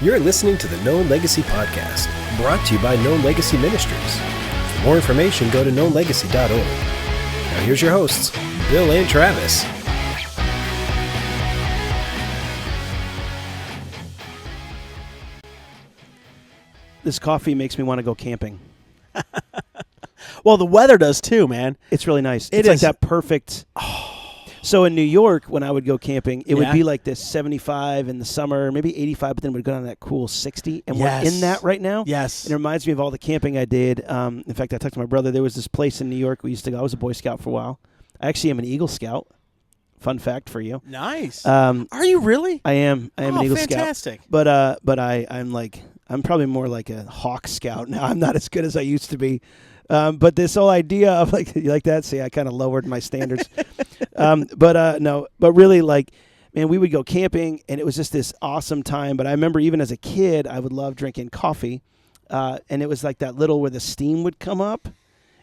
You're listening to the Known Legacy Podcast, brought to you by Known Legacy Ministries. For more information, go to knownlegacy.org. Now here's your hosts, Bill and Travis. This coffee makes me want to go camping. Well, the weather does too, man. It's really nice. It It's is. like that perfect. So in New York, when I would go camping, it would Yeah. be like this 75 in the summer, maybe 85, but then we'd go down to that cool 60. And Yes. we're in that right now. Yes. And it reminds me of all the camping I did. In fact, I talked to my brother. There was this place in New York we used to go. I was a Boy Scout for a while. I actually am an Eagle Scout. Fun fact for you. Nice. Are you really? I am. I am an Eagle fantastic. Scout. But I'm probably more like a Hawk Scout now. I'm not as good as I used to be. But this whole idea of you like that? See, I kind of lowered my standards. But really, man, we would go camping, and it was just this awesome time. But I remember even as a kid, I would love drinking coffee, and it was like that little where the steam would come up,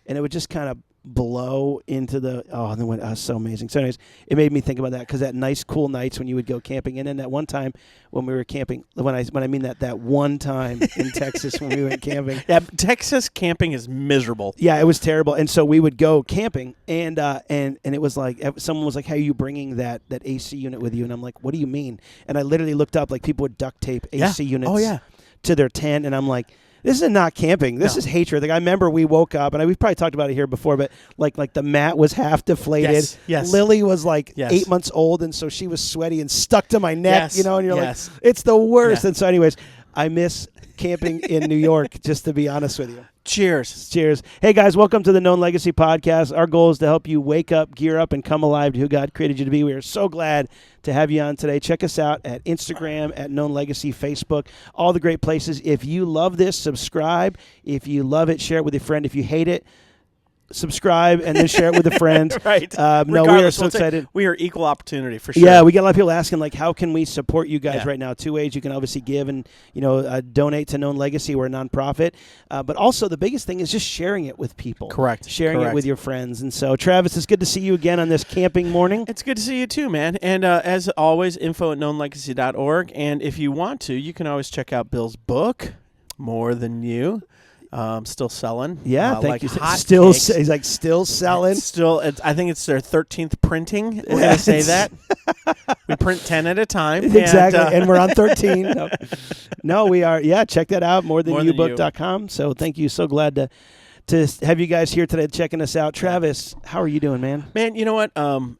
and it would just kind of blow into the and then went so amazing. So anyways, it made me think about that because that nice cool nights when you would go camping, and then that one time when we were camping, when I mean that one time in Texas when we went camping. Yeah, Texas camping is miserable. Yeah, it was terrible. And so we would go camping, and it was like someone was like, "Hey, are you bringing that AC unit with you?" And I'm like, "What do you mean?" And I literally looked up, like people would duct tape AC units to their tent, and I'm like, this is not camping. This is hatred. Like I remember we woke up, and we've probably talked about it here before, but like the mat was half deflated. Yes. Lily was 8 months old, and so she was sweaty and stuck to my neck. Yes. And you're Yes. like, it's the worst. Yeah. And so, anyways, I miss camping in New York. Just to be honest with you. Cheers. Hey, guys, welcome to the Known Legacy Podcast. Our goal is to help you wake up, gear up, and come alive to who God created you to be. We are so glad to have you on today. Check us out at Instagram, at Known Legacy, Facebook, all the great places. If you love this, subscribe. If you love it, share it with a friend. If you hate it, subscribe and then share it with a friend. Right. No, we are so excited. We are equal opportunity for sure. Yeah, we get a lot of people asking, how can we support you guys right now? 2 ways. You can obviously give and, donate to Known Legacy. We're a nonprofit. But also the biggest thing is just sharing it with people. Correct. Sharing it with your friends. And so, Travis, it's good to see you again on this camping morning. It's good to see you too, man. And as always, info@knownlegacy.org. And if you want to, you can always check out Bill's book, More Than You. Still selling. Yeah, thank you. Still selling. I think it's their 13th printing. We're going to say that. We print 10 at a time. Exactly, and we're on 13. No, we are. Yeah, check that out, morethanyobook.com. So thank you. So glad to have you guys here today checking us out. Travis, how are you doing, man? Man, you know what?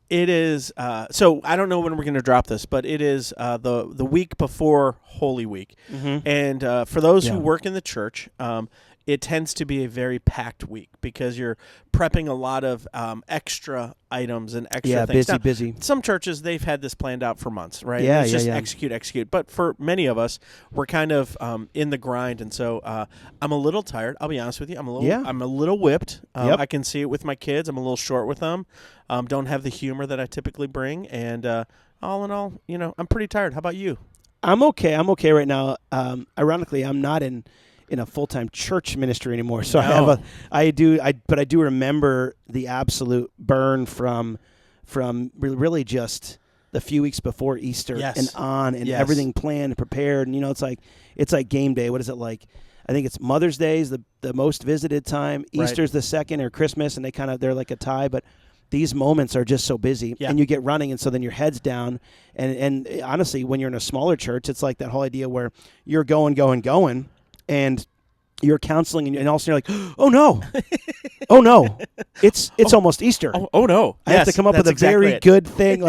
It is, so I don't know when we're going to drop this, but it is the week before Holy Week. Mm-hmm. And for those who work in the church, it tends to be a very packed week because you're prepping a lot of extra items and extra things. Yeah, busy. Some churches, they've had this planned out for months, right? Yeah, it's just execute. But for many of us, we're kind of in the grind, and so I'm a little tired. I'll be honest with you. I'm a little whipped. I can see it with my kids. I'm a little short with them. Don't have the humor that I typically bring, and all in all, I'm pretty tired. How about you? I'm okay. I'm okay right now. Ironically, I'm not in a full-time church ministry anymore. So I do remember the absolute burn from really just the few weeks before Easter and everything planned and prepared. And it's like game day. What is it like? I think it's Mother's Day is the most visited time. Easter's the second, or Christmas, and they're like a tie, but these moments are just so busy, and you get running, and so then your head's down. And honestly, when you're in a smaller church, it's like that whole idea where you're going, and you're counseling, and also you're like, oh no, it's almost Easter. Oh no, I have to come up with a very good thing,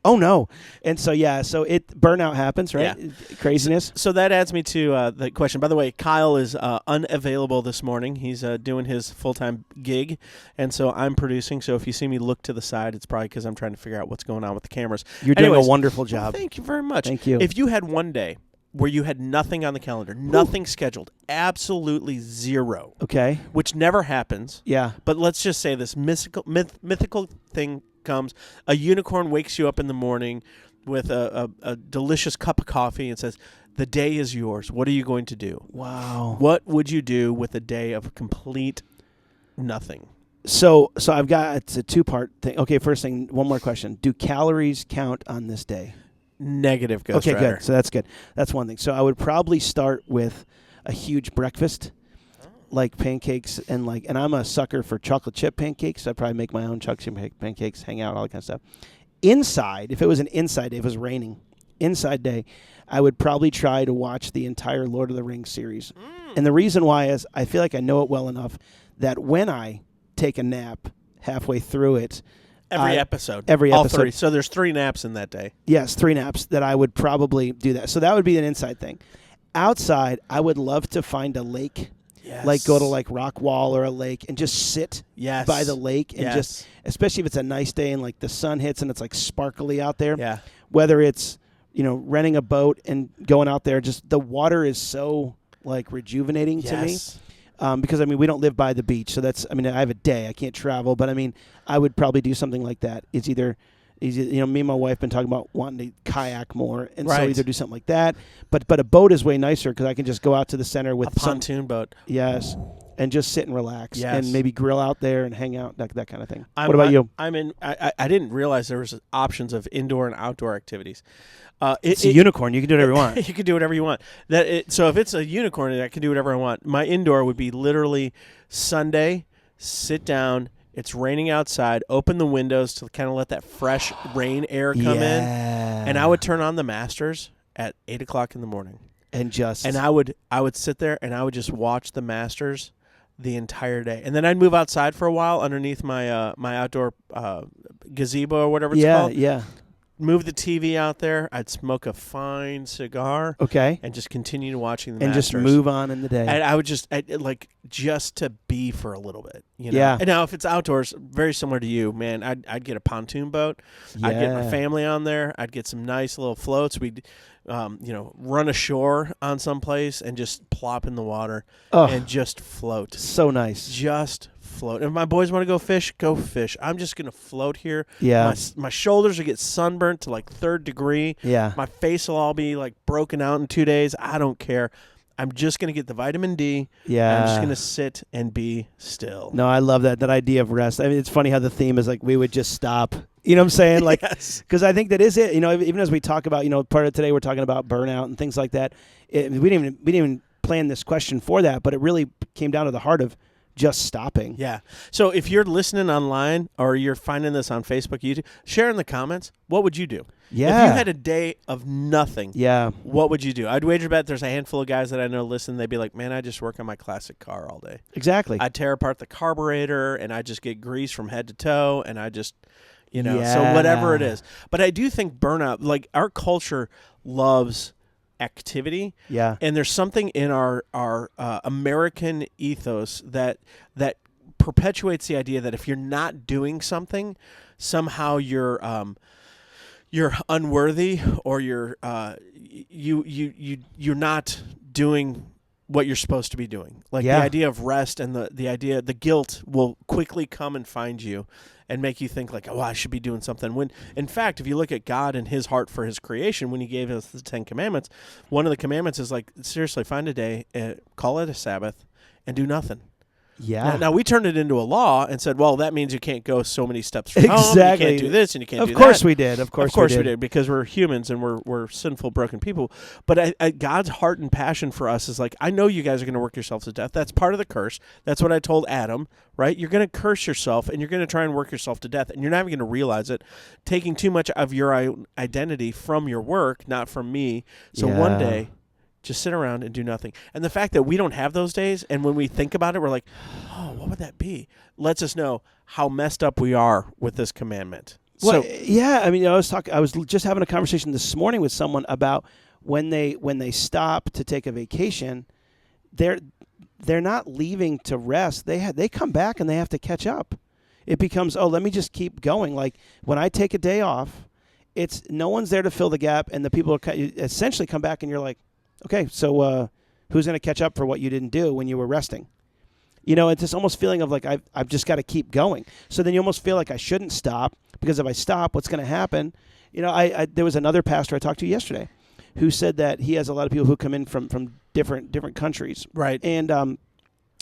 oh no. And so burnout happens, right? Yeah. Craziness. So that adds me to the question. By the way, Kyle is unavailable this morning. He's doing his full-time gig, and so I'm producing. So if you see me look to the side, it's probably because I'm trying to figure out what's going on with the cameras. You're doing a wonderful job. Well, thank you very much. Thank you. If you had one day where you had nothing on the calendar, nothing scheduled, absolutely zero. Okay. Which never happens. Yeah. But let's just say this mythical thing comes. A unicorn wakes you up in the morning with a delicious cup of coffee and says, the day is yours. What are you going to do? Wow. What would you do with a day of complete nothing? So it's a two-part thing. Okay, first thing, one more question. Do calories count on this day? negative Ghost Rider. Okay, good. So that's good. That's one thing. So I would probably start with a huge breakfast, like pancakes and I'm a sucker for chocolate chip pancakes. So I'd probably make my own chocolate chip pancakes, hang out, all that kind of stuff. Inside, if it was an inside day, if it was raining, inside day, I would probably try to watch the entire Lord of the Rings series. And the reason why is I feel like I know it well enough that when I take a nap halfway through it, Every episode. All three. So there's 3 naps in that day. Yes, 3 naps that I would probably do that. So that would be an inside thing. Outside, I would love to find a lake. Yes. Like go to like Rock Wall or a lake and just sit by the lake and just, especially if it's a nice day and like the sun hits and it's like sparkly out there. Yeah. Whether it's, renting a boat and going out there, just the water is so like rejuvenating to me. Because we don't live by the beach, so that's. I have a day. I can't travel, but I would probably do something like that. It's either, me and my wife been talking about wanting to kayak more, and so either do something like that. But a boat is way nicer because I can just go out to the center with a pontoon boat. Yes, and just sit and relax, and maybe grill out there and hang out, that kind of thing. What about you? I didn't realize there was options of indoor and outdoor activities. It's a unicorn. You can do whatever you want. You can do whatever you want. So if it's a unicorn, I can do whatever I want. My indoor would be literally Sunday, sit down. It's raining outside. Open the windows to kind of let that fresh rain air come in. And I would turn on the Masters at 8:00 in the morning. And I would sit there and I would just watch the Masters the entire day. And then I'd move outside for a while underneath my my outdoor gazebo or whatever it's called. Yeah. Move the TV out there. I'd smoke a fine cigar. Okay. And just continue watching the and Masters. Just move on in the day. And I would just to be for a little bit. Yeah. And now if it's outdoors, very similar to you, man, I'd get a pontoon boat. Yeah. I'd get my family on there. I'd get some nice little floats. We'd run ashore on some place and just plop in the water and just float. So nice. Just float. If my boys want to go fish, go fish. I'm just going to float here. Yeah. My shoulders will get sunburnt to like 3rd degree. Yeah. My face will all be like broken out in 2 days. I don't care. I'm just going to get the vitamin D. Yeah. I'm just going to sit and be still. No, I love that idea of rest. It's funny how the theme is like we would just stop. You know what I'm saying? Like, because I think that is it. Even as we talk about, part of today we're talking about burnout and things like that. We didn't even plan this question for that, but it really came down to the heart of just stopping. Yeah. So if you're listening online or you're finding this on Facebook, YouTube, share in the comments. What would you do? Yeah. If you had a day of nothing, what would you do? I'd wager bet there's a handful of guys that I know listen. They'd be like, man, I just work on my classic car all day. Exactly. I'd tear apart the carburetor and I just get grease from head to toe and I just, so whatever it is. But I do think burnout, like our culture loves activity. Yeah. And there's something in our American ethos that perpetuates the idea that if you're not doing something, somehow you're unworthy or you're not doing what you're supposed to be doing. Like the idea of rest and the guilt will quickly come and find you and make you think like, oh, I should be doing something. When, in fact, if you look at God and his heart for his creation, when he gave us the 10 commandments, one of the commandments is like, seriously, find a day, call it a Sabbath, and do nothing. Yeah. Now we turned it into a law and said, well, that means you can't go so many steps from home. You can't do this and you can't do that. Of course we did. Of course we did because we're humans and we're sinful, broken people. But God's heart and passion for us is like, I know you guys are going to work yourselves to death. That's part of the curse. That's what I told Adam, right? You're going to curse yourself and you're going to try and work yourself to death and you're not even going to realize it, taking too much of your identity from your work, not from me. So one day, just sit around and do nothing. And the fact that we don't have those days, and when we think about it, we're like, oh, what would that be? Lets us know how messed up we are with this commandment. Well, I was just having a conversation this morning with someone about when they stop to take a vacation, they're not leaving to rest. They come back and they have to catch up. It becomes, let me just keep going. Like when I take a day off, it's no one's there to fill the gap, and the people essentially come back and you're like, okay, so who's going to catch up for what you didn't do when you were resting? It's this almost feeling of like I've just got to keep going. So then you almost feel like I shouldn't stop because if I stop, what's going to happen? There was another pastor I talked to yesterday who said that he has a lot of people who come in from different countries, right? And a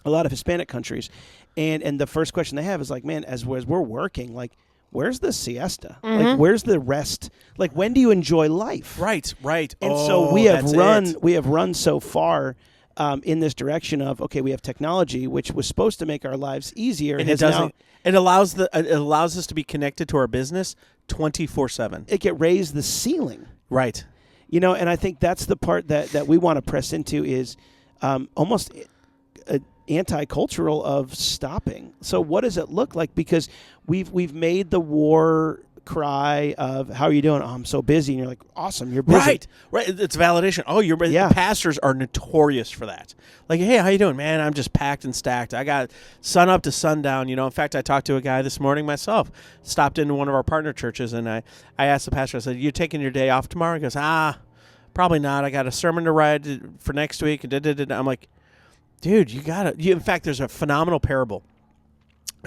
lot of Hispanic countries, and the first question they have is like, man, as we're working, like, where's the siesta? Like, where's the rest? Like, when do you enjoy life? Right. And so we have run so far in this direction of, okay, we have technology, which was supposed to make our lives easier. And it doesn't. It allows us to be connected to our business 24/7. It raised the ceiling. Right. And I think that's the part that we want to press into is almost anti-cultural of stopping. So what does it look like? Because we've made the war cry of, how are you doing? Oh, I'm so busy. And you're like, awesome, you're busy. Right. It's validation. Oh, you're busy. Yeah. Pastors are notorious for that. Like, hey, how you doing? Man, I'm just packed and stacked. I got sun up to sundown. In fact, I talked to a guy this morning myself, stopped into one of our partner churches, and I asked the pastor, I said, you taking your day off tomorrow? He goes, probably not. I got a sermon to write for next week. And I'm like, dude, in fact, there's a phenomenal parable.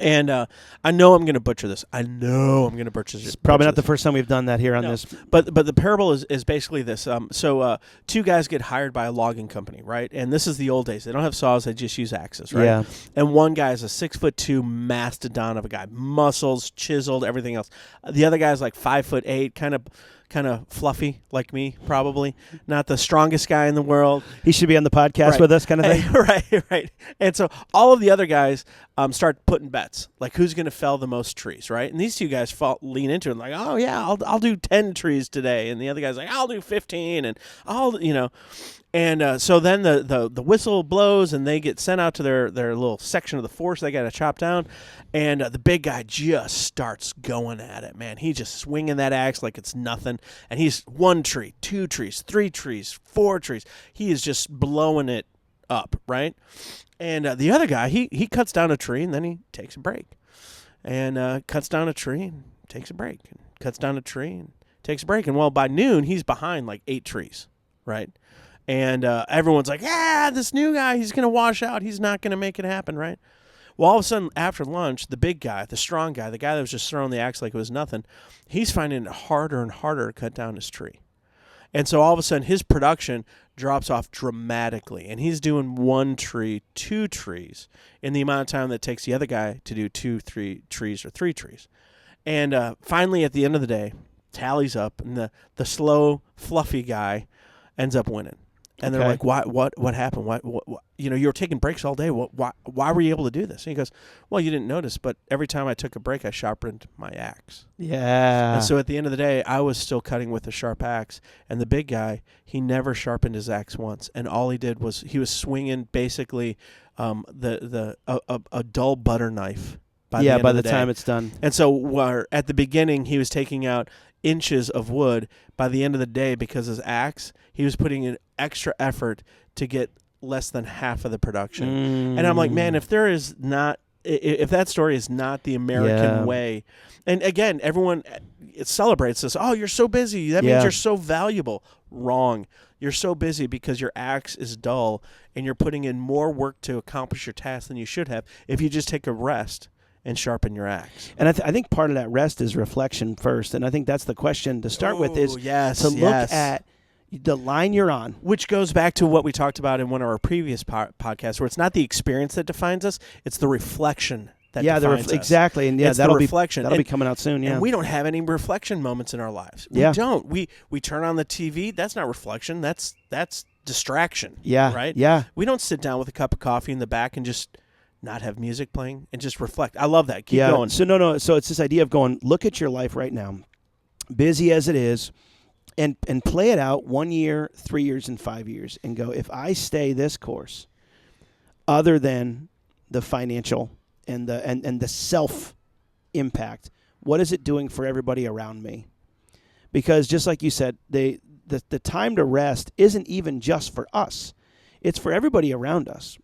And I know I'm going to butcher this. It's probably not the first time we've done that here on this. But the parable is basically this. So two guys get hired by a logging company, right? And this is the old days. They don't have saws. They just use axes, right? Yeah. And one guy is a 6'2" mastodon of a guy. Muscles, chiseled, everything else. The other guy's like 5'8", kind of fluffy like me, probably. Not the strongest guy in the world. He should be on the podcast with us, kind of thing. Right. And so all of the other guys start putting bets, like who's going to fell the most trees, right? And these two guys lean into it, like, oh yeah, I'll do 10 trees today, and the other guy's like, I'll do 15, and And so then the whistle blows, and they get sent out to their little section of the forest they got to chop down, and the big guy just starts going at it, man. He's just swinging that axe like it's nothing, and he's 1 tree, 2 trees, 3 trees, 4 trees. He is just blowing it up, right? And the other guy, he cuts down a tree, and then he takes a break, and cuts down a tree and takes a break, and cuts down a tree and takes a break, and well, by noon he's behind like 8 trees, right? And everyone's like, this new guy, he's going to wash out. He's not going to make it happen, right? Well, all of a sudden, after lunch, the big guy, the strong guy, the guy that was just throwing the axe like it was nothing, he's finding it harder and harder to cut down his tree. And so all of a sudden, his production drops off dramatically. And he's doing 1 tree, 2 trees in the amount of time that it takes the other guy to do 2, 3 trees or 3 trees. And finally, at the end of the day, tallies up, and the slow, fluffy guy ends up winning. And they're like, what happened? What you were taking breaks all day. Why were you able to do this? And he goes, well, you didn't notice, but every time I took a break, I sharpened my axe. Yeah. And so at the end of the day, I was still cutting with a sharp axe. And the big guy, he never sharpened his axe once. And all he did was he was swinging basically a dull butter knife by the time it's done. And so at the beginning, he was taking out inches of wood. By the end of the day, because his axe, he was putting in extra effort to get less than half of the production. And I'm like, man, if that story is not the American way, and again, everyone celebrates this. Oh, you're so busy. That means you're so valuable. Wrong. You're so busy because your axe is dull, and you're putting in more work to accomplish your task than you should have if you just take a rest and sharpen your axe. And I think part of that rest is reflection first. And I think that's the question to start with is to look at the line you're on. Which goes back to what we talked about in one of our previous podcasts, where it's not the experience that defines us, it's the reflection that defines us. Exactly. And it's that'll the reflection. That'll be coming out soon, And we don't have any reflection moments in our lives. We don't. We turn on the TV. That's not reflection. That's distraction. Yeah. Right? Yeah. We don't sit down with a cup of coffee in the back and just not have music playing and just reflect. I love that. Keep going. So no. So it's this idea of going, look at your life right now, busy as it is, and play it out 1 year, 3 years, and 5 years, and go, if I stay this course, other than the financial and the self impact, what is it doing for everybody around me? Because just like you said, the time to rest isn't even just for us; it's for everybody around us.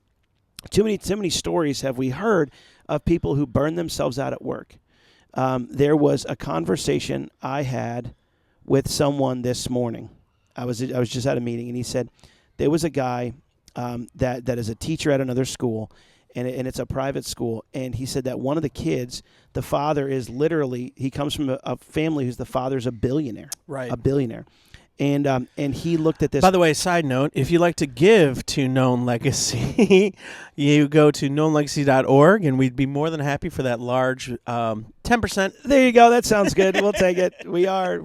Too many stories have we heard of people who burn themselves out at work. There was a conversation I had with someone this morning. I was just at a meeting, and he said there was a guy that is a teacher at another school, and it's a private school. And he said that one of the kids, the father is literally, he comes from a family whose the father's a billionaire, right? A billionaire, And he looked at this. By the way, side note, if you like to give to Known Legacy, you go to knownlegacy.org, and we'd be more than happy for that large 10%. There you go. That sounds good. We'll take it. We are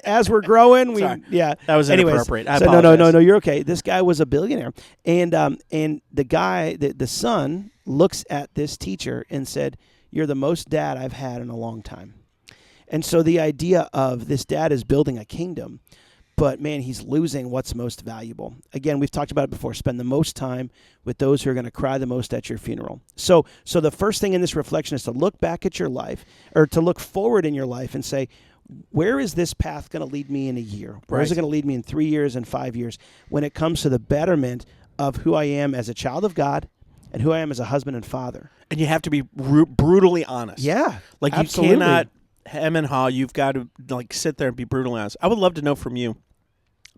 as we're growing. Sorry. Yeah. That was Anyways, inappropriate. I so apologize. no, you're okay. This guy was a billionaire, and the guy, the son, looks at this teacher and said, "You're the most dad I've had in a long time." And so the idea of this dad is building a kingdom, but man, he's losing what's most valuable. Again, we've talked about it before. Spend the most time with those who are going to cry the most at your funeral. So the first thing in this reflection is to look back at your life, or to look forward in your life and say, where is this path going to lead me in a year? Where is it going to lead me in 3 years and 5 years when it comes to the betterment of who I am as a child of God and who I am as a husband and father? And you have to be brutally honest. Yeah, like absolutely. You cannot hem and haw. You've got to sit there and be brutally honest. I would love to know from you,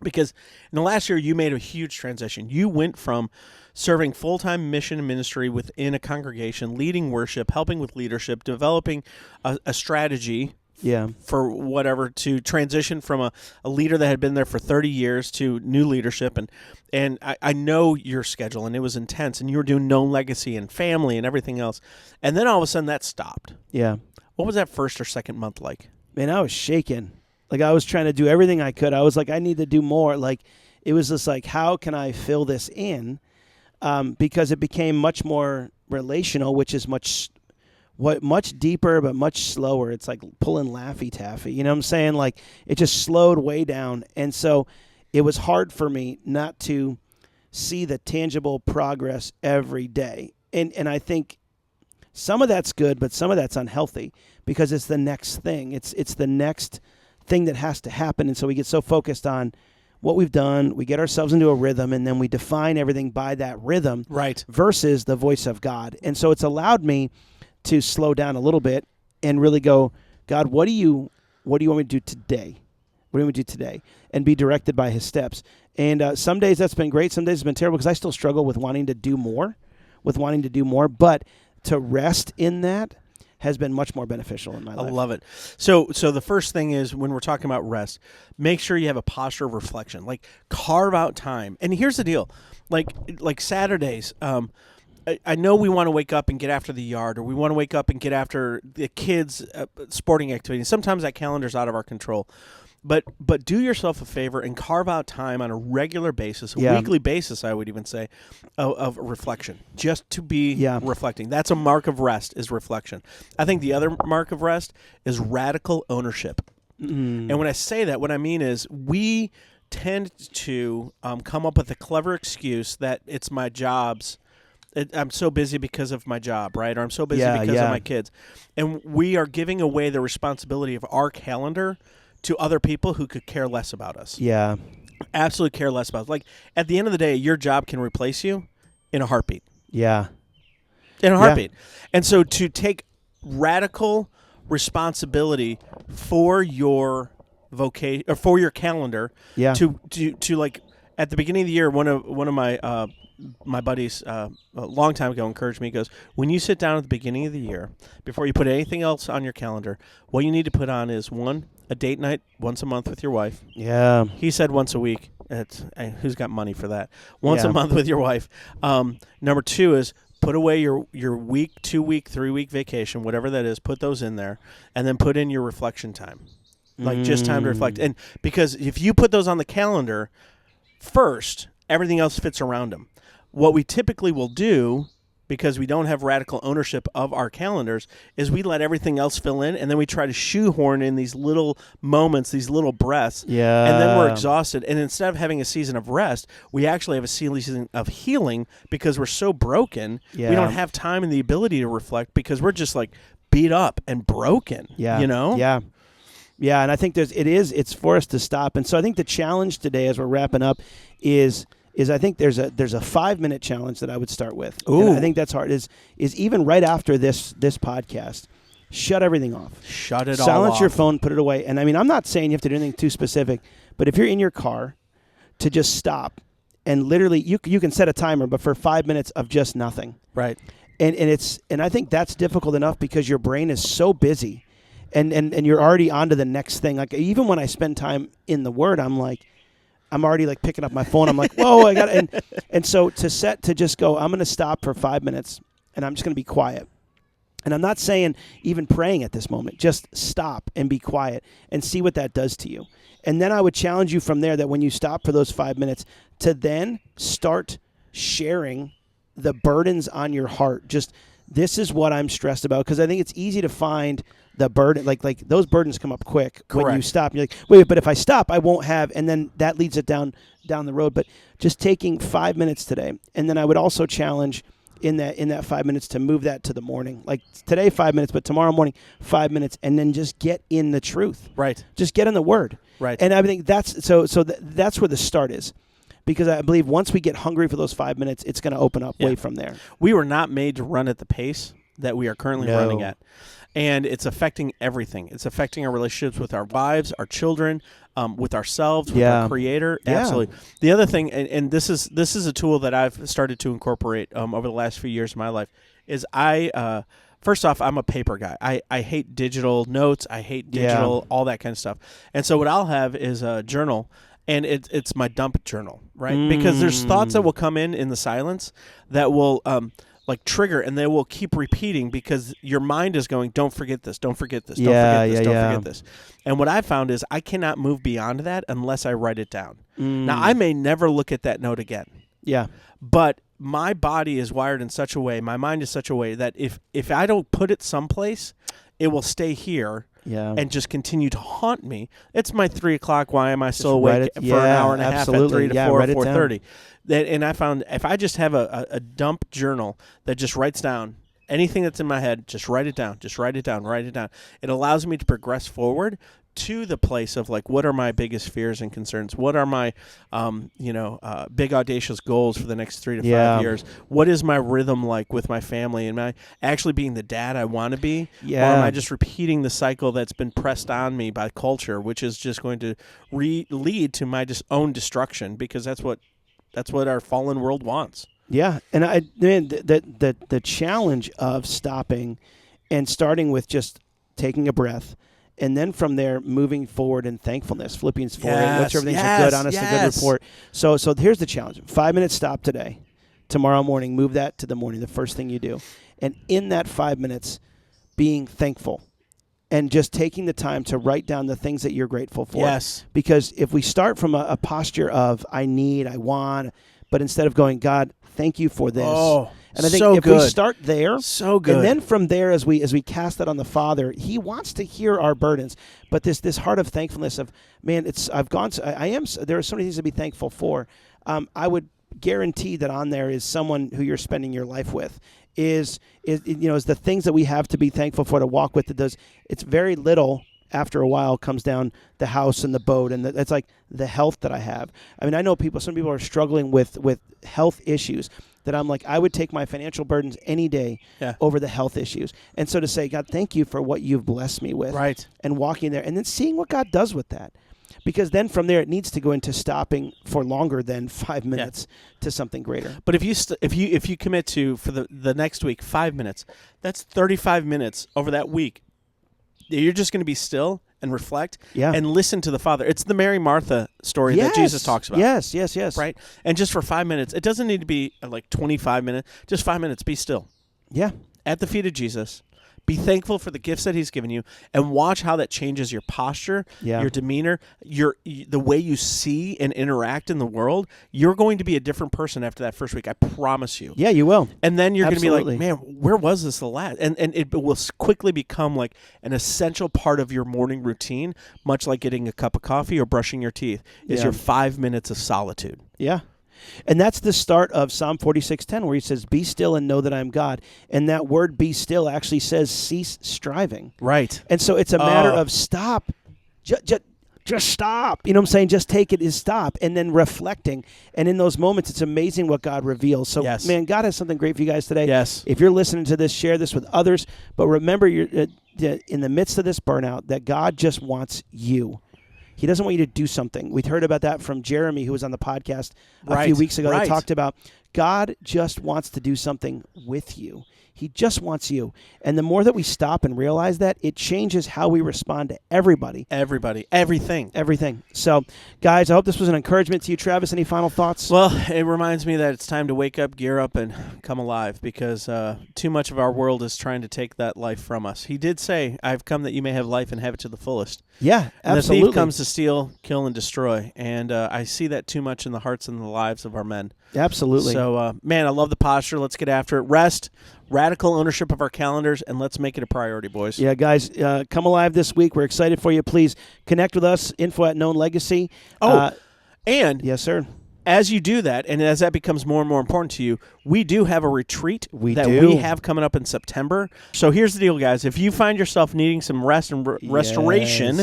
because in the last year you made a huge transition. You went from serving full-time mission and ministry within a congregation, leading worship, helping with leadership, developing a strategy for whatever, to transition from a leader that had been there for 30 years to new leadership. And I know your schedule, and it was intense, and you were doing Known Legacy and family and everything else. And then all of a sudden that stopped. Yeah. What was that first or second month like? Man, I was shaking. Like, I was trying to do everything I could. I was like, I need to do more. Like, it was just like, how can I fill this in? Because it became much more relational, which is much deeper, but much slower. It's like pulling Laffy Taffy. You know what I'm saying? Like, it just slowed way down. And so it was hard for me not to see the tangible progress every day. And I think some of that's good, but some of that's unhealthy, because it's the next thing. It's the next thing that has to happen. And so we get so focused on what we've done, we get ourselves into a rhythm, and then we define everything by that rhythm, right, versus the voice of God. And so it's allowed me to slow down a little bit and really go, God, what do you want me to do today? What do you want me to do today? And be directed by his steps. And some days that's been great. Some days it's been terrible, because I still struggle with wanting to do more, but to rest in that has been much more beneficial in my life. I love it. So the first thing is, when we're talking about rest, make sure you have a posture of reflection. Like, carve out time. And here's the deal. Like Saturdays, I know we want to wake up and get after the yard, or we want to wake up and get after the kids' sporting activities. Sometimes that calendar's out of our control. But do yourself a favor and carve out time on a regular basis, a weekly basis, I would even say, of reflection, just to be reflecting. That's a mark of rest, is reflection. I think the other mark of rest is radical ownership. And when I say that, what I mean is, we tend to come up with a clever excuse that it's my job's. I'm so busy because of my job, right? Or I'm so busy because of my kids. And we are giving away the responsibility of our calendar to other people who could care less about us. Yeah. Absolutely care less about us. Like, at the end of the day, your job can replace you in a heartbeat. Yeah. In a heartbeat. And so to take radical responsibility for your vocation, or for your calendar, to like, at the beginning of the year, one of my buddies a long time ago encouraged me. He goes, when you sit down at the beginning of the year, before you put anything else on your calendar, what you need to put on is, one, a date night once a month with your wife. Yeah. He said once a week. Who's got money for that? Once a month with your wife. Number two is, put away your week, 2 week, 3 week vacation, whatever that is, put those in there, and then put in your reflection time. Like, just time to reflect. And because if you put those on the calendar first, everything else fits around them. What we typically will do, because we don't have radical ownership of our calendars, is we let everything else fill in, and then we try to shoehorn in these little moments, these little breaths, and then we're exhausted. And instead of having a season of rest, we actually have a season of healing, because we're so broken, we don't have time and the ability to reflect, because we're just like beat up and broken, you know? Yeah. Yeah, and I think it's for us to stop. And so I think the challenge today, as we're wrapping up, is I think there's a 5-minute challenge that I would start with. Ooh. And I think that's hard. Is even right after this podcast, shut everything off. Shut it all off. Silence your phone, put it away. And I mean, I'm not saying you have to do anything too specific, but if you're in your car, to just stop and literally, you can set a timer, but for 5 minutes of just nothing. Right. And I think that's difficult enough, because your brain is so busy. and you're already on to the next thing. Like even when I spend time in the Word, I'm already like picking up my phone. I'm like, whoa, I got and so to just go, I'm going to stop for 5 minutes and I'm just going to be quiet. And I'm not saying even praying at this moment, just stop and be quiet and see what that does to you. And then I would challenge you from there that when you stop for those 5 minutes to then start sharing the burdens on your heart. Just, this is what I'm stressed about. Because I think it's easy to find the burden, like those burdens come up quick. Correct. When you stop. You're like, wait, but if I stop, I won't have, and then that leads it down the road. But just taking 5 minutes today. And then I would also challenge in that 5 minutes to move that to the morning. Like today, 5 minutes, but tomorrow morning, 5 minutes, and then just get in the truth. Right. Just get in the Word. Right. And I think that's that's where the start is. Because I believe once we get hungry for those 5 minutes, it's going to open up way from there. We were not made to run at the pace that we are currently running at. And it's affecting everything. It's affecting our relationships with our wives, our children, with ourselves, with our Creator. Yeah. Absolutely. The other thing, and this is a tool that I've started to incorporate over the last few years of my life, is first off, I'm a paper guy. I hate digital notes. I hate digital, all that kind of stuff. And so what I'll have is a journal. And it's my dump journal, right? Because there's thoughts that will come in the silence that will like trigger, and they will keep repeating because your mind is going, don't forget this, don't forget this, don't forget this, don't forget this. And what I found is I cannot move beyond that unless I write it down. Now, I may never look at that note again. Yeah. But my body is wired in such a way, my mind is such a way that if I don't put it someplace, it will stay here. And just continue to haunt me. It's my 3 o'clock. Why am I still awake for an hour and a half at 3 to 4, 4:30? And I found if I just have a dump journal that just writes down anything that's in my head, just write it down, just write it down, write it down. It allows me to progress forward to the place of like, what are my biggest fears and concerns? What are my, big audacious goals for the next 3 to 5 years? What is my rhythm like with my family? Am I actually being the dad I want to be? Or am I just repeating the cycle that's been pressed on me by culture, which is just going to lead to my own destruction? Because that's what our fallen world wants. Yeah, and the challenge of stopping and starting with just taking a breath. And then from there, moving forward in thankfulness. Philippians 4, which everything's a good, honest, a good report. So here's the challenge. 5 minutes stop today. Tomorrow morning, move that to the morning, the first thing you do. And in that 5 minutes, being thankful. And just taking the time to write down the things that you're grateful for. Yes. Because if we start from a posture of, I need, I want, but instead of going, God, thank you for this. Oh, and I think we start there, so good. And then from there, as we cast that on the Father, He wants to hear our burdens. But this heart of thankfulness of, man, there are so many things to be thankful for. I would guarantee that on there is someone who you're spending your life with. Is the things that we have to be thankful for, to walk with. It's very little. After a while comes down the house and the boat, and it's like the health that I have. I mean, I know some people are struggling with health issues that I'm like, I would take my financial burdens any day over the health issues. And so to say, God, thank you for what you've blessed me with. Right. And walking there and then seeing what God does with that. Because then from there, it needs to go into stopping for longer than 5 minutes to something greater. But if you commit to, for the next week, 5 minutes, that's 35 minutes over that week. You're just going to be still and reflect and listen to the Father. It's the Mary Martha story that Jesus talks about. Yes. Right? And just for 5 minutes, it doesn't need to be like 25 minutes, just 5 minutes, be still. Yeah. At the feet of Jesus. Be thankful for the gifts that He's given you, and watch how that changes your posture, your demeanor, the way you see and interact in the world. You're going to be a different person after that first week. I promise you. Yeah, you will. And then you're going to be like, man, where was this the last? And it will quickly become like an essential part of your morning routine, much like getting a cup of coffee or brushing your teeth, is your 5 minutes of solitude. Yeah. And that's the start of Psalm 46:10, where He says, be still and know that I'm God. And that word be still actually says cease striving. Right. And so it's a matter of stop. Just stop. You know what I'm saying? Just take it is stop. And then reflecting. And in those moments, it's amazing what God reveals. So, man, God has something great for you guys today. Yes. If you're listening to this, share this with others. But remember, you're in the midst of this burnout, that God just wants you. He doesn't want you to do something. We'd heard about that from Jeremy, who was on the podcast a few weeks ago. They talked about God just wants to do something with you. He just wants you. And the more that we stop and realize that, it changes how we respond to everybody. Everything. So, guys, I hope this was an encouragement to you. Travis, any final thoughts? Well, it reminds me that it's time to wake up, gear up, and come alive, because too much of our world is trying to take that life from us. He did say, I've come that you may have life and have it to the fullest. Yeah, and absolutely. the thief comes to steal, kill, and destroy. And I see that too much in the hearts and the lives of our men. Absolutely. So, man, I love the posture. Let's get after it. Rest, radical ownership of our calendars, and let's make it a priority, boys. Yeah, guys, come alive this week. We're excited for you. Please connect with us, info@knownlegacy. And yes, sir. As you do that, and as that becomes more and more important to you, we do have a retreat we have coming up in September. So here's the deal, guys. If you find yourself needing some rest and restoration,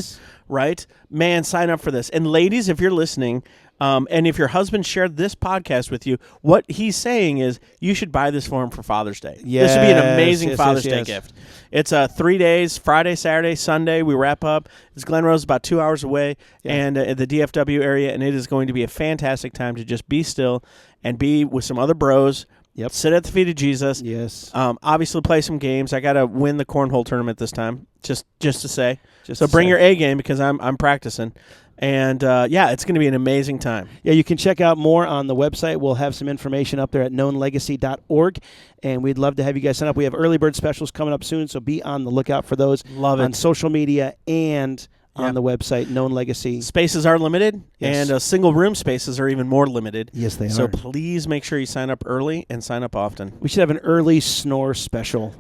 right, man, sign up for this. And ladies, if you're listening, and if your husband shared this podcast with you, what he's saying is you should buy this for him for Father's Day. Yes, this would be an amazing Father's Day gift. It's 3 days, Friday, Saturday, Sunday. We wrap up. It's Glen Rose, about 2 hours away, and in the DFW area, and it is going to be a fantastic time to just be still and be with some other bros. Yep. Sit at the feet of Jesus. Yes. Obviously, play some games. I got to win the cornhole tournament this time, just to say. So bring your A game, because I'm practicing. And, it's going to be an amazing time. Yeah, you can check out more on the website. We'll have some information up there at knownlegacy.org, and we'd love to have you guys sign up. We have early bird specials coming up soon, so be on the lookout for those. Love it. On social media and on the website, Known Legacy. Spaces are limited, and single room spaces are even more limited. Yes, they are. So please make sure you sign up early and sign up often. We should have an early snore special.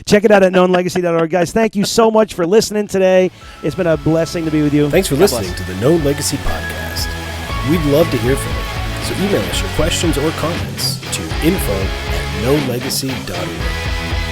Check it out at knownlegacy.org. Guys, thank you so much for listening today. It's been a blessing to be with you. Thanks for listening to the Known Legacy Podcast. We'd love to hear from you. So email us your questions or comments to info@knownlegacy.org.